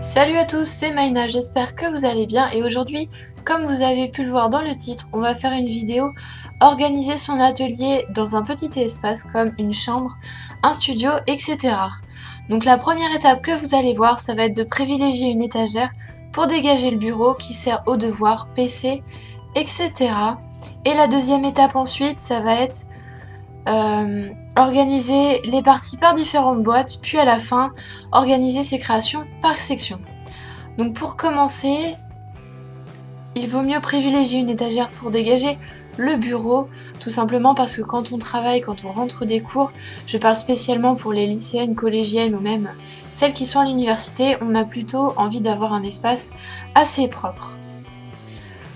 Salut à tous, c'est Maïna, j'espère que vous allez bien et aujourd'hui, comme vous avez pu le voir dans le titre, on va faire une vidéo organiser son atelier dans un petit espace comme une chambre, un studio, etc. Donc la première étape que vous allez voir, ça va être de privilégier une étagère pour dégager le bureau qui sert aux devoirs, PC, etc. Et la deuxième étape ensuite, ça va être organiser les parties par différentes boîtes, puis à la fin, organiser ses créations par section. Donc pour commencer, il vaut mieux privilégier une étagère pour dégager le bureau, tout simplement parce que quand on travaille, quand on rentre des cours, je parle spécialement pour les lycéennes, collégiennes ou même celles qui sont à l'université, on a plutôt envie d'avoir un espace assez propre.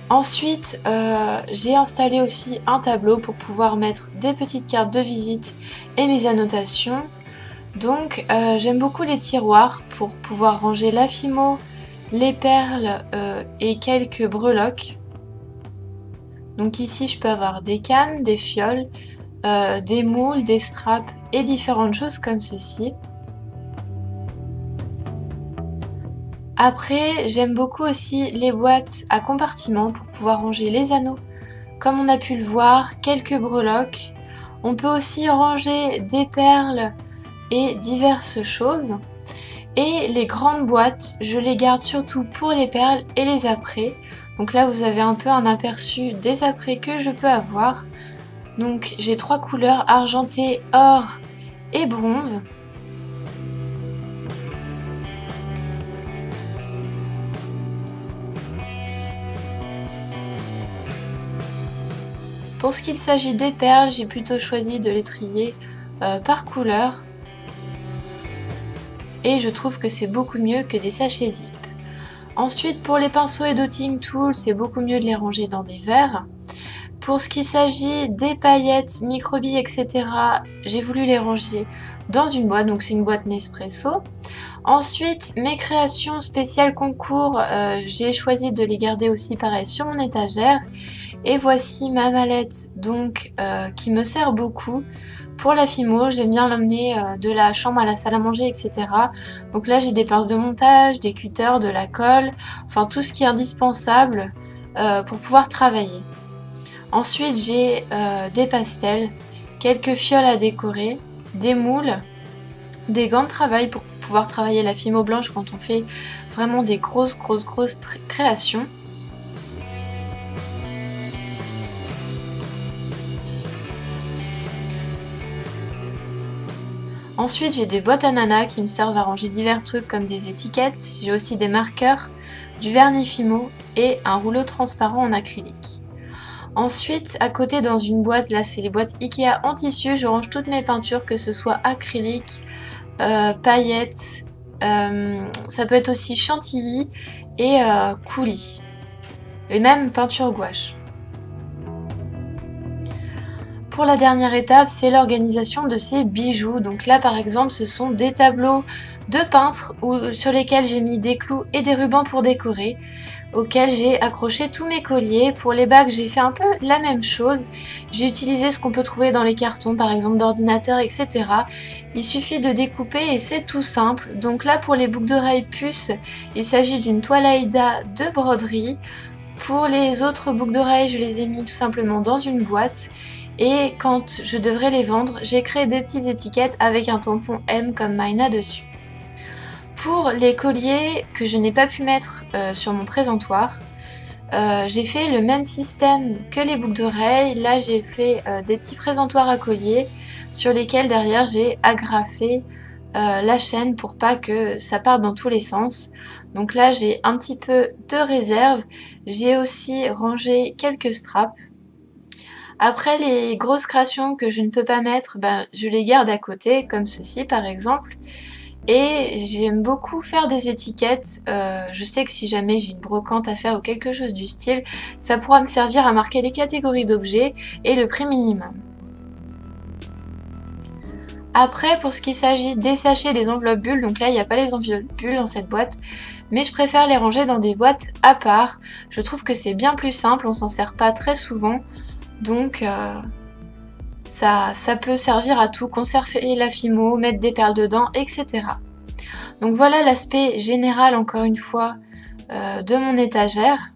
Ensuite, j'ai installé aussi un tableau pour pouvoir mettre des petites cartes de visite et mes annotations. Donc j'aime beaucoup les tiroirs pour pouvoir ranger la fimo, les perles et quelques breloques. Donc ici je peux avoir des cannes, des fioles, des moules, des straps et différentes choses comme ceci. Après, j'aime beaucoup aussi les boîtes à compartiments pour pouvoir ranger les anneaux, comme on a pu le voir, quelques breloques. On peut aussi ranger des perles et diverses choses. Et les grandes boîtes, je les garde surtout pour les perles et les apprêts. Donc là, vous avez un peu un aperçu des apprêts que je peux avoir. Donc j'ai 3 couleurs, argenté, or et bronze. Pour ce qu'il s'agit des perles, j'ai plutôt choisi de les trier par couleur. Et je trouve que c'est beaucoup mieux que des sachets zip. Ensuite, pour les pinceaux et dotting tools, c'est beaucoup mieux de les ranger dans des verres. Pour ce qui s'agit des paillettes, microbilles, etc., j'ai voulu les ranger dans une boîte, donc c'est une boîte Nespresso. Ensuite, mes créations spéciales concours, j'ai choisi de les garder aussi pareil sur mon étagère. Et voici ma mallette donc qui me sert beaucoup. Pour la fimo, j'aime bien l'emmener de la chambre à la salle à manger, etc. Donc là, j'ai des pinces de montage, des cutters, de la colle, enfin tout ce qui est indispensable pour pouvoir travailler. Ensuite, j'ai des pastels, quelques fioles à décorer, des moules, des gants de travail pour pouvoir travailler la fimo blanche quand on fait vraiment des grosses créations. Ensuite, j'ai des boîtes à nana qui me servent à ranger divers trucs comme des étiquettes. J'ai aussi des marqueurs, du vernis fimo et un rouleau transparent en acrylique. Ensuite, à côté dans une boîte, là c'est les boîtes Ikea en tissu, je range toutes mes peintures, que ce soit acrylique, paillettes, ça peut être aussi chantilly et coulis. Les mêmes peintures gouache. Pour la dernière étape, c'est l'organisation de ces bijoux. Donc là, par exemple, ce sont des tableaux de peintre sur lesquels j'ai mis des clous et des rubans pour décorer, auxquels j'ai accroché tous mes colliers. Pour les bagues, j'ai fait un peu la même chose. J'ai utilisé ce qu'on peut trouver dans les cartons, par exemple d'ordinateur, etc. Il suffit de découper et c'est tout simple. Donc là, pour les boucles d'oreilles puces, il s'agit d'une toile Aïda de broderie. Pour les autres boucles d'oreilles, je les ai mis tout simplement dans une boîte. Et quand je devrais les vendre, j'ai créé des petites étiquettes avec un tampon M comme Maïna dessus. Pour les colliers que je n'ai pas pu mettre sur mon présentoir, j'ai fait le même système que les boucles d'oreilles. Là, j'ai fait des petits présentoirs à colliers sur lesquels derrière j'ai agrafé la chaîne pour pas que ça parte dans tous les sens. Donc là, j'ai un petit peu de réserve. J'ai aussi rangé quelques straps. Après, les grosses créations que je ne peux pas mettre, je les garde à côté, comme ceci par exemple. Et j'aime beaucoup faire des étiquettes. Je sais que si jamais j'ai une brocante à faire ou quelque chose du style, ça pourra me servir à marquer les catégories d'objets et le prix minimum. Après, pour ce qui s'agit des sachets, des enveloppes bulles, donc là il n'y a pas les enveloppes bulles dans cette boîte, mais je préfère les ranger dans des boîtes à part. Je trouve que c'est bien plus simple, on s'en sert pas très souvent. Donc ça peut servir à tout, conserver la fimo, mettre des perles dedans, etc. Donc voilà l'aspect général, encore une fois, de mon étagère.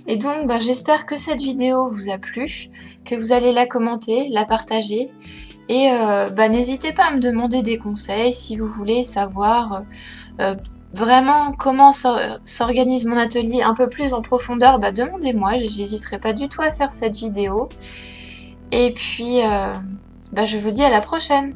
Et donc j'espère que cette vidéo vous a plu, que vous allez la commenter, la partager. Et n'hésitez pas à me demander des conseils si vous voulez savoir vraiment comment s'organise mon atelier un peu plus en profondeur. Demandez-moi, j'hésiterai pas du tout à faire cette vidéo. Et puis je vous dis à la prochaine.